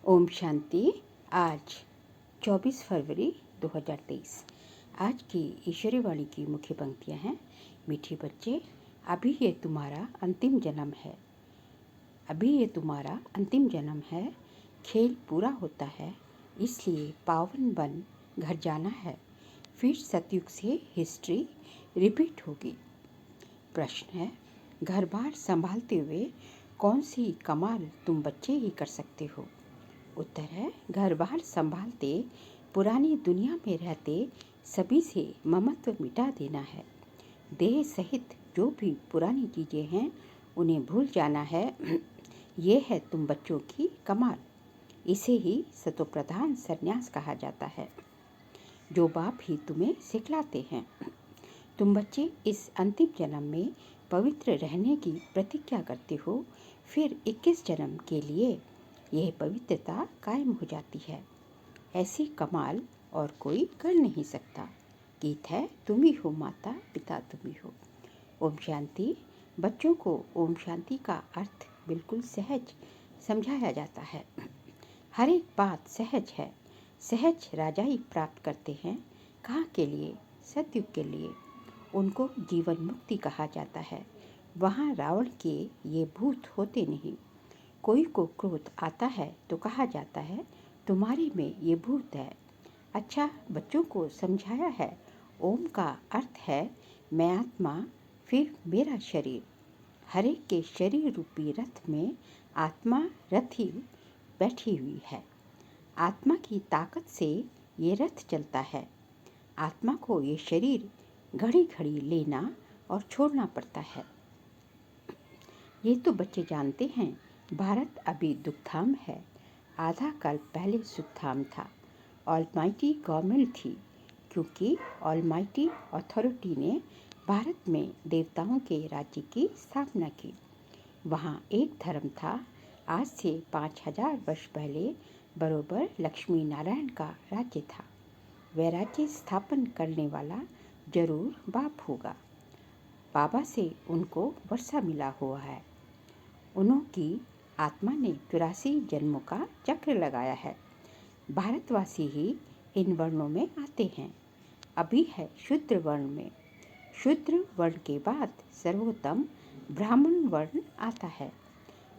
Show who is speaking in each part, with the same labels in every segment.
Speaker 1: ओम शांति। आज 24 फरवरी 2023। आज की ईश्वरी वाणी की मुख्य पंक्तियाँ हैं। मीठे बच्चे, अभी ये तुम्हारा अंतिम जन्म है। अभी ये तुम्हारा अंतिम जन्म है। खेल पूरा होता है, इसलिए पावन बन घर जाना है। फिर सतयुग से हिस्ट्री रिपीट होगी। प्रश्न है, घर बार संभालते हुए कौन सी कमाल तुम बच्चे ही कर सकते हो? उत्तर है, घर बार संभालते, पुरानी दुनिया में रहते सभी से ममत्व मिटा देना है। देह सहित जो भी पुरानी चीज़ें हैं उन्हें भूल जाना है। ये है तुम बच्चों की कमाल। इसे ही सतोप्रधान संन्यास कहा जाता है, जो बाप ही तुम्हें सिखलाते हैं। तुम बच्चे इस अंतिम जन्म में पवित्र रहने की प्रतिज्ञा करते हो, फिर 21 जन्म के लिए यह पवित्रता कायम हो जाती है। ऐसी कमाल और कोई कर नहीं सकता। गीत है, तुम ही हो माता पिता तुम ही हो। ओम शांति। बच्चों को ओम शांति का अर्थ बिल्कुल सहज समझाया जाता है। हर एक बात सहज है। सहज राजाई प्राप्त करते हैं। कहाँ के लिए? सतयुग के लिए। उनको जीवन मुक्ति कहा जाता है। वहाँ रावण के ये भूत होते नहीं। कोई को क्रोध आता है तो कहा जाता है, तुम्हारे में ये भूत है। अच्छा, बच्चों को समझाया है। ओम का अर्थ है मैं आत्मा, फिर मेरा शरीर। हर एक के शरीर रूपी रथ में आत्मा रथी बैठी हुई है। आत्मा की ताकत से ये रथ चलता है। आत्मा को ये शरीर घड़ी घड़ी लेना और छोड़ना पड़ता है। ये तो बच्चे जानते हैं। भारत अभी दुखधाम है। आधा कल्प पहले सुखधाम था। ऑलमाइटी गवर्नमेंट थी, क्योंकि ऑलमाइटी अथॉरिटी ने भारत में देवताओं के राज्य की स्थापना की। वहाँ एक धर्म था। आज से 5000 वर्ष पहले बरोबर लक्ष्मी नारायण का राज्य था। वह राज्य स्थापन करने वाला जरूर बाप होगा। बाबा से उनको वर्षा मिला हुआ है। उनकी आत्मा ने 84 जन्मों का चक्र लगाया है। भारतवासी ही इन वर्णों में आते हैं। अभी है शूद्र वर्ण में। शूद्र वर्ण के बाद सर्वोत्तम ब्राह्मण वर्ण आता है।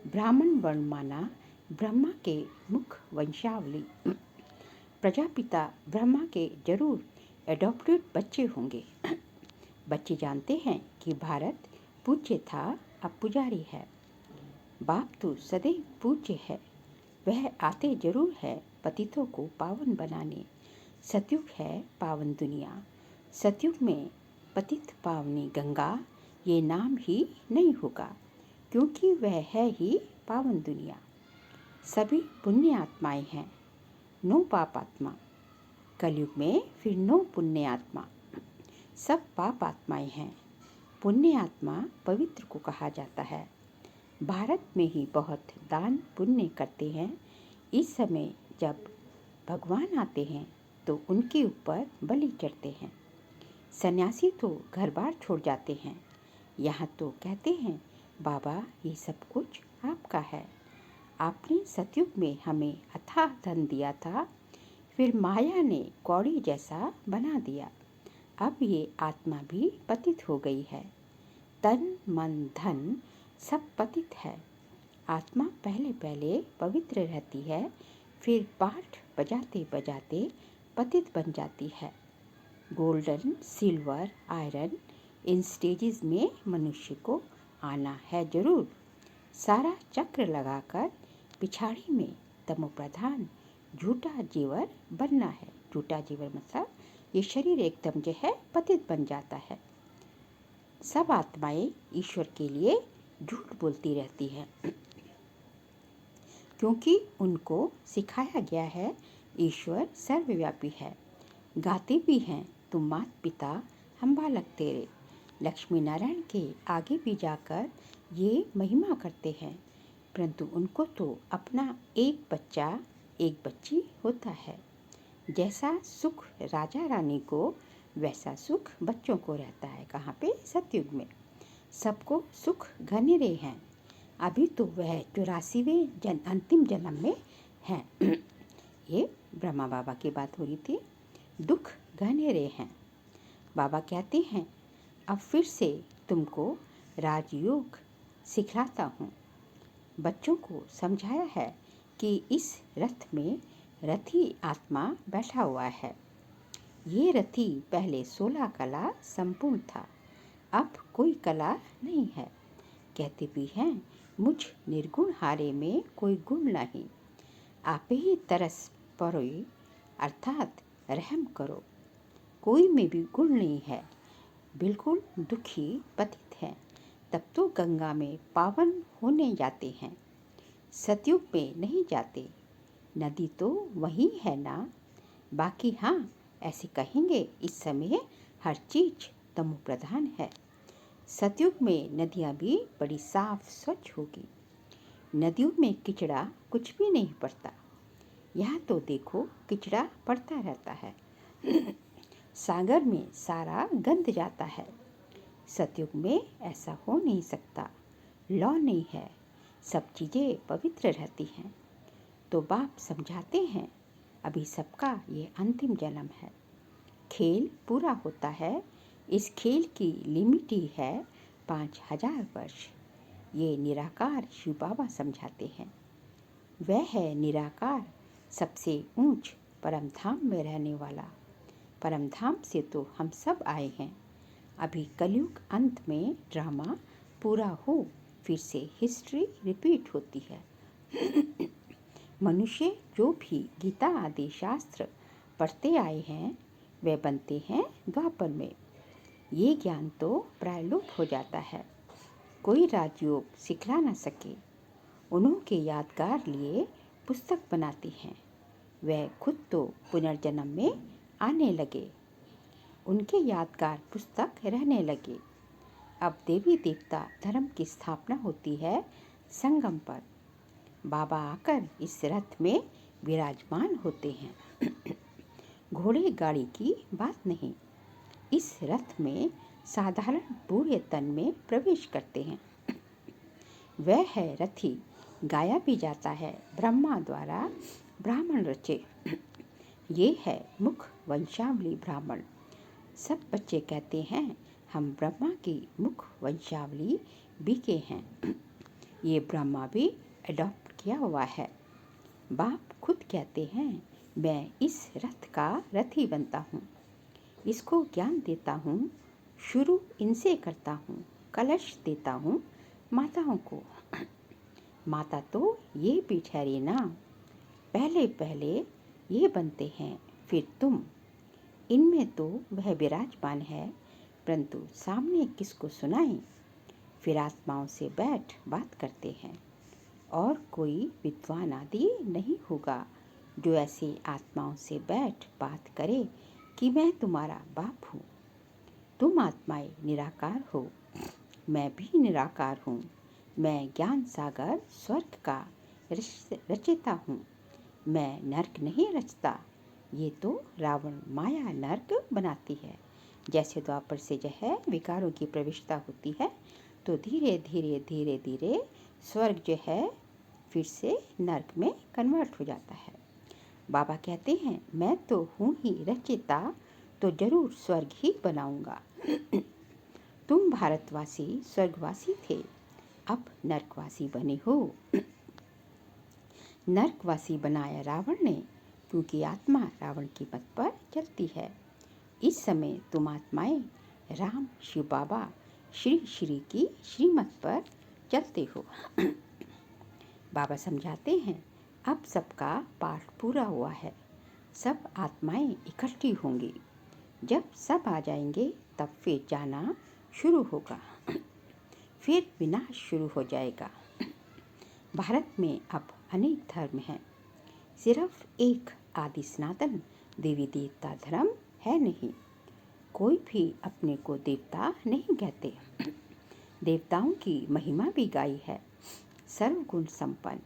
Speaker 1: ब्राह्मण वर्ण माना ब्रह्मा के मुख वंशावली। प्रजापिता ब्रह्मा के जरूर एडॉप्टेड बच्चे होंगे। बच्चे जानते हैं कि भारत पूज्य था, अब पुजारी है। बाप तो सदैव पूज्य है। वह आते जरूर है पतितों को पावन बनाने। सतयुग है पावन दुनिया। सतयुग में पतित पावनी गंगा ये नाम ही नहीं होगा, क्योंकि वह है ही पावन दुनिया। सभी पुण्य आत्माएं हैं, नो पाप आत्मा। कलयुग में फिर नो पुण्य आत्मा। सब पाप आत्माएं हैं। पुण्य आत्मा पवित्र को कहा जाता है। भारत में ही बहुत दान पुण्य करते हैं। इस समय जब भगवान आते हैं तो उनके ऊपर बलि चढ़ते हैं। सन्यासी तो घर बार छोड़ जाते हैं। यहाँ तो कहते हैं, बाबा ये सब कुछ आपका है। आपने सतयुग में हमें अथाह धन दिया था, फिर माया ने कौड़ी जैसा बना दिया। अब ये आत्मा भी पतित हो गई है। तन मन धन सब पतित है। आत्मा पहले पहले पवित्र रहती है, फिर पाठ बजाते बजाते पतित बन जाती है। Golden, silver, iron in stages में मनुष्य को आना है जरूर। सारा चक्र लगाकर पिछाड़ी में तमोप्रधान झूठा जीवर बनना है। झूठा जीवर मतलब ये शरीर एकदम जो है पतित बन जाता है। सब आत्माएं ईश्वर के लिए झूठ बोलती रहती है, क्योंकि उनको सिखाया गया है ईश्वर सर्वव्यापी है। गाते भी हैं, तुम मात पिता हम बालक तेरे। लक्ष्मी नारायण के आगे भी जाकर ये महिमा करते हैं, परंतु उनको तो अपना एक बच्चा एक बच्ची होता है। जैसा सुख राजा रानी को, वैसा सुख बच्चों को रहता है। कहाँ पे? सतयुग में। सबको सुख घनेरे हैं। अभी तो वह 84वें अंतिम जन्म में हैं। ये ब्रह्मा बाबा की बात हो रही थी। दुख गहनेरे हैं। बाबा कहते हैं, अब फिर से तुमको राजयोग सिखलाता हूँ। बच्चों को समझाया है कि इस रथ में रथी आत्मा बैठा हुआ है। ये रथी पहले 16 कला संपूर्ण था, अब कोई कला नहीं है। कहते भी हैं, मुझ निर्गुण हारे में कोई गुण नहीं। आप ही तरस परोए, अर्थात रहम करो। कोई में भी गुण नहीं है, बिल्कुल दुखी पतित है। तब तो गंगा में पावन होने जाते हैं, सतयुग में नहीं जाते। नदी तो वही है ना। बाकी हाँ, ऐसे कहेंगे इस समय हर चीज तमो प्रधान है। सतयुग में नदियाँ भी बड़ी साफ स्वच्छ होगी। नदियों में किचड़ा कुछ भी नहीं पड़ता। यहाँ तो देखो किचड़ा पड़ता रहता है। सागर में सारा गंद जाता है। सतयुग में ऐसा हो नहीं सकता। लौ नहीं है, सब चीज़ें पवित्र रहती हैं। तो बाप समझाते हैं, अभी सबका ये अंतिम जन्म है। खेल पूरा होता है। इस खेल की लिमिट ही है 5000 वर्ष। ये निराकार शिव बाबा समझाते हैं। वह है निराकार, सबसे ऊंच परम धाम में रहने वाला। परम धाम से तो हम सब आए हैं। अभी कलयुग अंत में ड्रामा पूरा हो, फिर से हिस्ट्री रिपीट होती है। मनुष्य जो भी गीता आदि शास्त्र पढ़ते आए हैं, वे बनते हैं द्वापर में। ये ज्ञान तो प्रायलुप हो जाता है, कोई राजयोग सिखला न सके। उन्होंने यादगार लिए पुस्तक बनाते हैं। वह खुद तो पुनर्जन्म में आने लगे, उनके यादगार पुस्तक रहने लगे। अब देवी देवता धर्म की स्थापना होती है संगम पर। बाबा आकर इस रथ में विराजमान होते हैं। घोड़े गाड़ी की बात नहीं। इस रथ में साधारण बूढ़े तन में प्रवेश करते हैं। वह है रथी, गाया भी जाता है ब्रह्मा द्वारा ब्राह्मण रचे। ये है मुख वंशावली ब्राह्मण। सब बच्चे कहते हैं, हम ब्रह्मा की मुख वंशावली बीके हैं। ये ब्रह्मा भी अडॉप्ट किया हुआ है। बाप खुद कहते हैं, मैं इस रथ का रथी बनता हूँ, इसको ज्ञान देता हूँ, शुरू इनसे करता हूँ, कलश देता हूँ माताओं को। माता तो ये भी ठहरी ना, पहले पहले ये बनते हैं, फिर तुम। इनमें तो वह विराजमान है, परंतु सामने किसको सुनाएं। फिर आत्माओं से बैठ बात करते हैं। और कोई विद्वान आदि नहीं होगा जो ऐसी आत्माओं से बैठ बात करे कि मैं तुम्हारा बाप हूँ। तुम आत्माएं निराकार हो, मैं भी निराकार हूँ। मैं ज्ञान सागर स्वर्ग का रचयिता हूँ, मैं नर्क नहीं रचता। ये तो रावण माया नर्क बनाती है। जैसे द्वापर से जो है विकारों की प्रविष्टता होती है, तो धीरे धीरे धीरे धीरे स्वर्ग जो है फिर से नर्क में कन्वर्ट हो जाता है। बाबा कहते हैं, मैं तो हूँ ही रचयिता, तो जरूर स्वर्ग ही बनाऊंगा। तुम भारतवासी स्वर्गवासी थे, अब नरकवासी बने हो। नरकवासी बनाया रावण ने, क्योंकि आत्मा रावण की मत पर चलती है। इस समय तुम आत्माएं राम शिव बाबा श्री श्री की श्रीमत पर चलते हो। बाबा समझाते हैं, अब सबका पाठ पूरा हुआ है, सब आत्माएं इकट्ठी होंगी। जब सब आ जाएंगे तब फिर जाना शुरू होगा, फिर विनाश शुरू हो जाएगा। भारत में अब अनेक धर्म हैं, सिर्फ एक आदि सनातन देवी देवता धर्म है नहीं। कोई भी अपने को देवता नहीं कहते। देवताओं की महिमा भी गाई है, सर्वगुण संपन्न।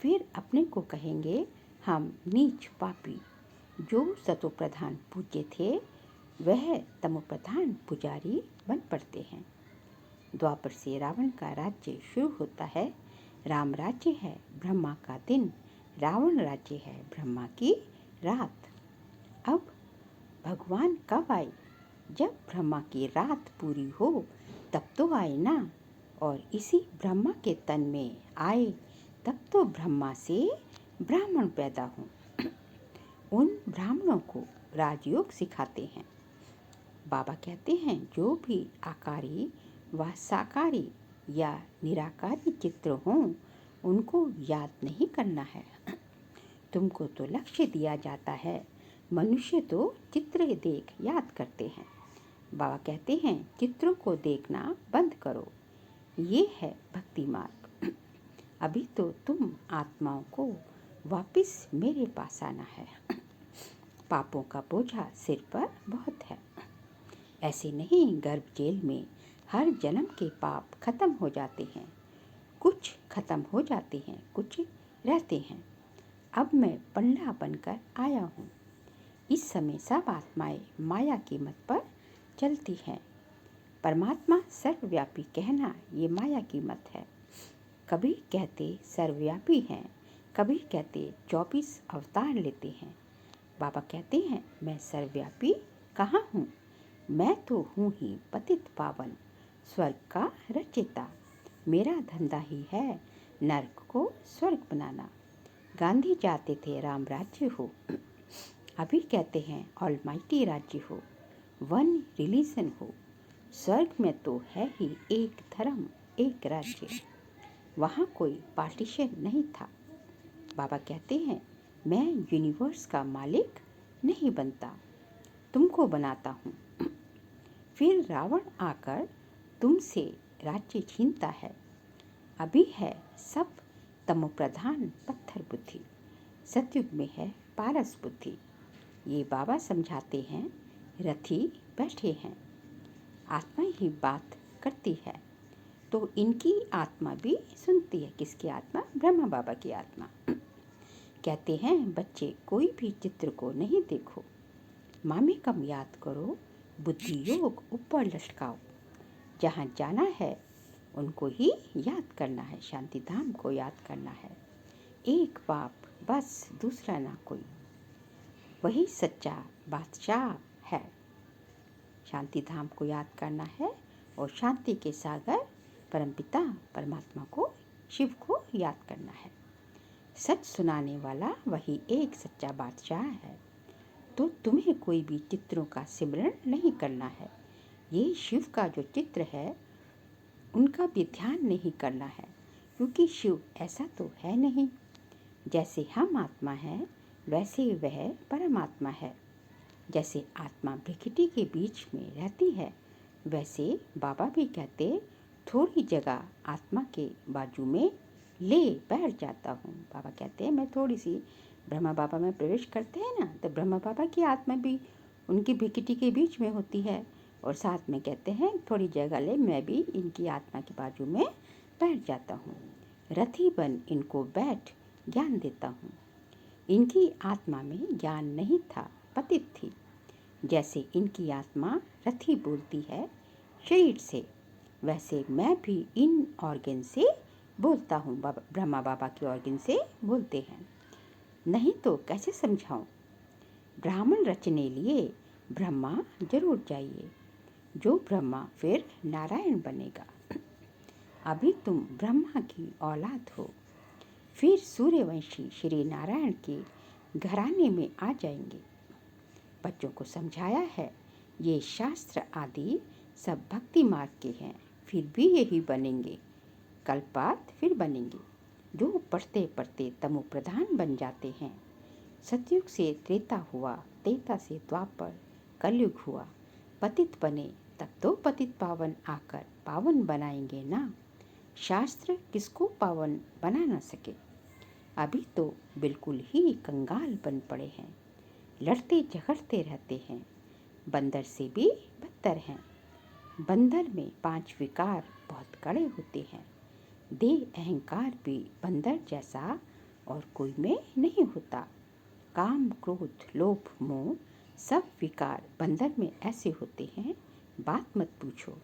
Speaker 1: फिर अपने को कहेंगे हम नीच पापी। जो सतो प्रधान पूज्य थे, वह तमो प्रधान पुजारी बन पड़ते हैं। द्वापर से रावण का राज्य शुरू होता है। राम राज्य है ब्रह्मा का दिन, रावण राज्य है ब्रह्मा की रात। अब भगवान कब आए? जब ब्रह्मा की रात पूरी हो तब तो आए ना। और इसी ब्रह्मा के तन में आए तब तो ब्रह्मा से ब्राह्मण पैदा हों। उन ब्राह्मणों को राजयोग सिखाते हैं। बाबा कहते हैं जो भी आकारी व साकारी या निराकारी चित्र हों उनको याद नहीं करना है। तुमको तो लक्ष्य दिया जाता है, मनुष्य तो चित्र देख याद करते हैं। बाबा कहते हैं चित्रों को देखना बंद करो, ये है भक्ति मार्ग। अभी तो तुम आत्माओं को वापस मेरे पास आना है। पापों का बोझा सिर पर बहुत है। ऐसे नहीं गर्भ जेल में हर जन्म के पाप खत्म हो जाते हैं। कुछ खत्म हो जाते हैं, कुछ रहते हैं। अब मैं पंडा बनकर आया हूँ। इस समय सब आत्माएं माया की मत पर चलती हैं। परमात्मा सर्वव्यापी कहना ये माया की मत है। कभी कहते सर्वव्यापी हैं, कभी कहते 24 अवतार लेते हैं। बाबा कहते हैं मैं सर्वव्यापी कहाँ हूँ? मैं तो हूँ ही पतित पावन, स्वर्ग का रचयिता। मेरा धंधा ही है नर्क को स्वर्ग बनाना। गांधी चाहते थे राम राज्य हो, अभी कहते हैं ऑलमाइटी राज्य हो, वन रिलीजन हो। स्वर्ग में तो है ही एक धर्म, एक राज्य। वहाँ कोई पार्टीशन नहीं था। बाबा कहते हैं मैं यूनिवर्स का मालिक नहीं बनता, तुमको बनाता हूँ। फिर रावण आकर तुमसे राज्य छीनता है। अभी है सब तमोप्रधान पत्थर बुद्धि, सतयुग में है पारस बुद्धि। ये बाबा समझाते हैं, रथी बैठे हैं, आत्मा ही बात करती है तो इनकी आत्मा भी सुनती है। किसकी आत्मा? ब्रह्मा बाबा की आत्मा। कहते हैं बच्चे कोई भी चित्र को नहीं देखो, मामे कम याद करो, बुद्धि योग ऊपर लटकाओ। जहाँ जाना है उनको ही याद करना है, शांति धाम को याद करना है। एक बाप बस, दूसरा ना कोई, वही सच्चा बादशाह है। शांति धाम को याद करना है और शांति के सागर परमपिता परमात्मा को, शिव को याद करना है। सच सुनाने वाला वही एक सच्चा बादशाह है। तो तुम्हें कोई भी चित्रों का सिमरण नहीं करना है। ये शिव का जो चित्र है उनका भी ध्यान नहीं करना है, क्योंकि शिव ऐसा तो है नहीं। जैसे हम आत्मा हैं वैसे वह परमात्मा है। जैसे आत्मा प्रकृति के बीच में रहती है वैसे बाबा भी कहते थोड़ी जगह आत्मा के बाजू में ले बैठ जाता हूँ। बाबा कहते हैं मैं थोड़ी सी, ब्रह्मा बाबा में प्रवेश करते हैं ना तो ब्रह्मा बाबा की आत्मा भी उनकी प्रकृति के बीच में होती है और साथ में कहते हैं थोड़ी जगह ले मैं भी इनकी आत्मा के बाजू में बैठ जाता हूँ। रथी बन इनको बैठ ज्ञान देता हूँ। इनकी आत्मा में ज्ञान नहीं था, पतित थी। जैसे इनकी आत्मा रथी बोलती है शरीर से, वैसे मैं भी इन ऑर्गन से बोलता हूँ। ब्रह्मा बाबा के ऑर्गन से बोलते हैं। नहीं तो कैसे समझाऊं? ब्राह्मण रचने लिए ब्रह्मा जरूर चाहिए, जो ब्रह्मा फिर नारायण बनेगा। अभी तुम ब्रह्मा की औलाद हो, फिर सूर्यवंशी श्री नारायण के घराने में आ जाएंगे। बच्चों को समझाया है ये शास्त्र आदि सब भक्ति मार्ग के हैं, फिर भी यही बनेंगे, कल्पात फिर बनेंगे। जो पढ़ते पढ़ते तमो प्रधान बन जाते हैं। सतयुग से त्रेता हुआ, त्रेता से द्वापर, कलयुग हुआ, पतित बने, तब तो पतित पावन आकर पावन बनाएंगे ना। शास्त्र किसको पावन बना ना सके। अभी तो बिल्कुल ही कंगाल बन पड़े हैं, लड़ते झगड़ते रहते हैं, बंदर से भी बदतर हैं। बंदर में 5 विकार बहुत कड़े होते हैं। देह अहंकार भी बंदर जैसा और कोई में नहीं होता। काम क्रोध लोभ मोह सब विकार बंदर में ऐसे होते हैं, बात मत पूछो।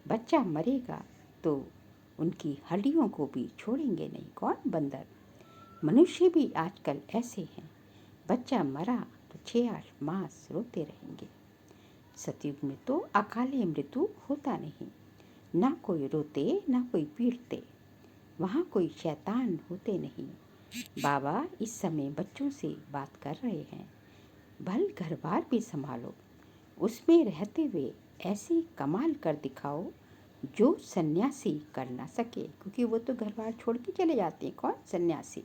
Speaker 1: बच्चा मरेगा तो उनकी हड्डियों को भी छोड़ेंगे नहीं। कौन? बंदर। मनुष्य भी आजकल ऐसे हैं। बच्चा मरा तो 6-8 मास रोते रहेंगे। सतयुग में तो अकाले मृत्यु होता नहीं, ना कोई रोते ना कोई पीटते, वहाँ कोई शैतान होते नहीं। बाबा इस समय बच्चों से बात कर रहे हैं। भल घर बार भी संभालो, उसमें रहते हुए ऐसी कमाल कर दिखाओ जो सन्यासी कर ना सके, क्योंकि वो तो घर बार छोड़ के चले जाते हैं। कौन? सन्यासी।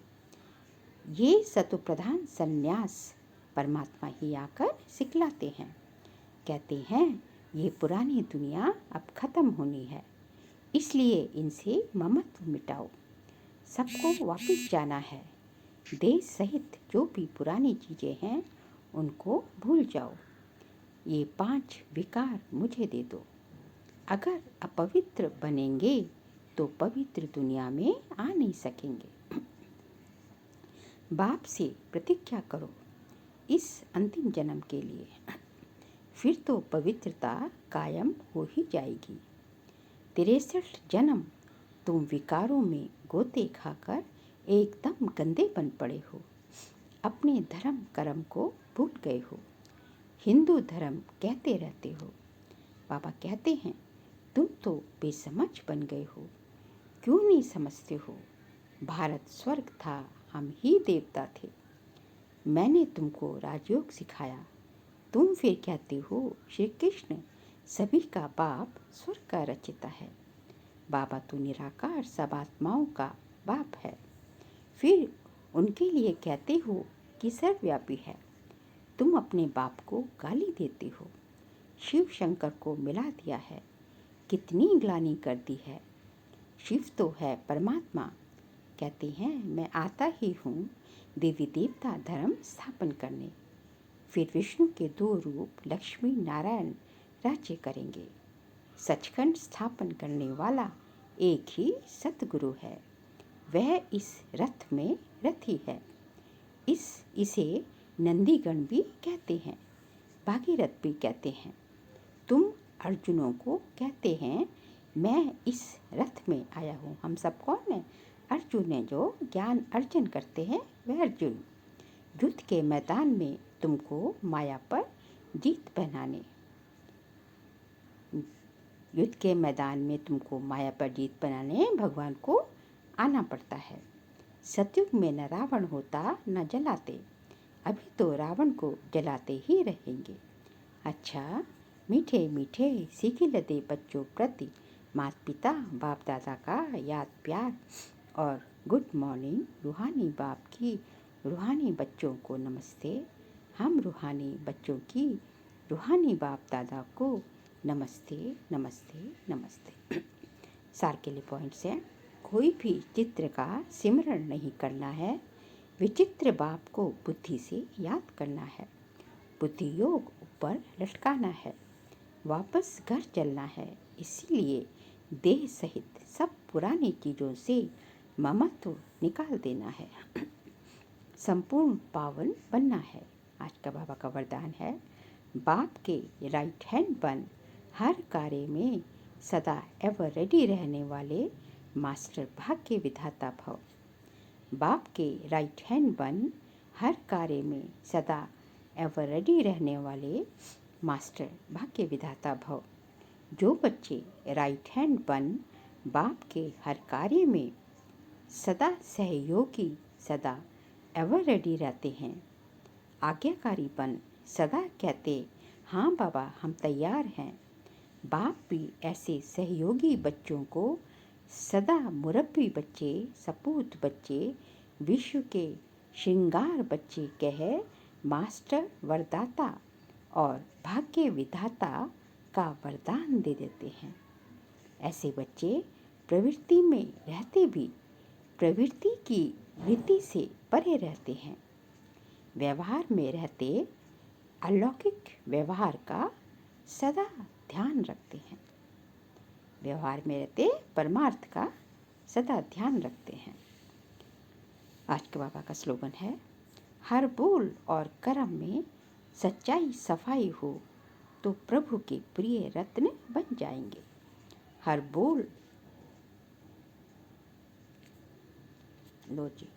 Speaker 1: ये सतोप्रधान सन्यास परमात्मा ही आकर सिखलाते हैं। कहते हैं ये पुरानी दुनिया अब खत्म होनी है, इसलिए इनसे ममत्व मिटाओ। सबको वापस जाना है। देश सहित जो भी पुरानी चीज़ें हैं उनको भूल जाओ। ये 5 विकार मुझे दे दो। अगर अपवित्र बनेंगे तो पवित्र दुनिया में आ नहीं सकेंगे। बाप से प्रतिज्ञा करो इस अंतिम जन्म के लिए, फिर तो पवित्रता कायम हो ही जाएगी। 63 जन्म तुम विकारों में गोते खाकर एकदम गंदे बन पड़े हो। अपने धर्म कर्म को भूल गए हो। हिंदू धर्म कहते रहते हो। बाबा कहते हैं तुम तो बेसमझ बन गए हो। क्यों नहीं समझते हो? भारत स्वर्ग था, हम ही देवता थे। मैंने तुमको राजयोग सिखाया, तुम फिर कहते हो श्री कृष्ण सभी का बाप, स्वर्ग का रचिता है। बाबा तो निराकार सब आत्माओं का बाप है, फिर उनके लिए कहते हो कि सर्वव्यापी है। तुम अपने बाप को गाली देते हो। शिव शंकर को मिला दिया है, कितनी ग्लानि कर दी है। शिव तो है परमात्मा। कहते हैं मैं आता ही हूँ देवी देवता धर्म स्थापन करने। फिर विष्णु के 2 रूप लक्ष्मी नारायण राज्य करेंगे। सचखंड स्थापन करने वाला एक ही सतगुरु है, वह इस रथ में रथी है। इसे नंदीगण भी कहते हैं, भागीरथ भी कहते हैं। तुम अर्जुनों को कहते हैं मैं इस रथ में आया हूँ। हम सब कौन है? अर्जुन है, जो ज्ञान अर्जन करते हैं वह अर्जुन। युद्ध के मैदान में तुमको माया पर जीत पहनाने, युद्ध के मैदान में तुमको माया पर जीत पहनाने भगवान को आना पड़ता है। सतयुग में न रावण होता न जलाते, अभी तो रावण को जलाते ही रहेंगे। अच्छा, मीठे मीठे सीखे लदे बच्चों प्रति माता पिता बाप दादा का याद प्यार और गुड मॉर्निंग। रूहानी बाप की रूहानी बच्चों को नमस्ते। हम रूहानी बच्चों की रूहानी बाप दादा को नमस्ते नमस्ते नमस्ते। सार के लिए पॉइंट्स हैं। कोई भी चित्र का सिमरण नहीं करना है, विचित्र बाप को बुद्धि से याद करना है। बुद्धि योग ऊपर लटकाना है, वापस घर चलना है। इसीलिए देह सहित सब पुरानी चीज़ों से ममत्व निकाल देना है, संपूर्ण पावन बनना है। आज का बाबा का वरदान है बाप के राइट हैंड बन, हर कार्य में सदा एवर रेडी रहने वाले मास्टर भाग्य विधाता भव। बाप के राइट हैंड बन, हर कार्य में सदा एवर रेडी रहने वाले मास्टर भाग्य विधाता भव। जो बच्चे राइट हैंड बन बाप के हर कार्य में सदा सहयोगी, सदा एवर रेडी रहते हैं, आज्ञाकारी बन सदा कहते हाँ बाबा हम तैयार हैं। बाप भी ऐसे सहयोगी बच्चों को सदा मुरब्बी बच्चे, सपूत बच्चे, विश्व के श्रृंगार बच्चे कह मास्टर वरदाता और भाग्य विधाता का वरदान दे देते हैं। ऐसे बच्चे प्रवृत्ति में रहते भी प्रवृत्ति की वृत्ति से परे रहते हैं। व्यवहार में रहते अलौकिक व्यवहार का सदा ध्यान रखते हैं। व्यवहार में रहते परमार्थ का सदा ध्यान रखते हैं। आज के बाबा का स्लोगन है हर बोल और कर्म में सच्चाई सफाई हो तो प्रभु के प्रिय रत्न बन जाएंगे। हर बोल लो जी।